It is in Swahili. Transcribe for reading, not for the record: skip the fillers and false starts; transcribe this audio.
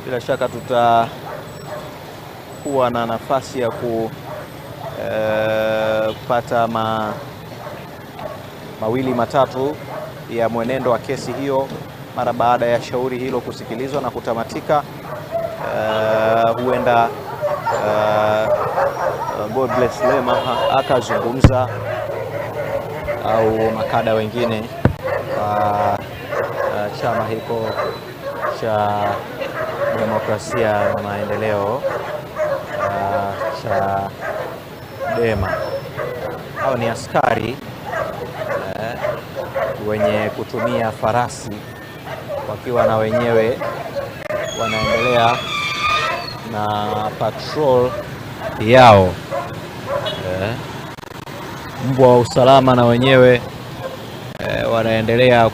Bila shaka tutakuwa na nafasi ya kupata mawili matatu ya mwenendo wa kesi hiyo mara baada ya shauri hilo kusikilizwa na kutamatika. Huenda Godbless Lema akazungumza au makada wengine wa chama hiko cha Demokrasia na Maendeleo cha Dema. Hao ni askari wenye kutumia farasi wakiwa na wenyewe wanaendelea na patrol yao. Mbwa wa usalama na wenyewe wanaendelea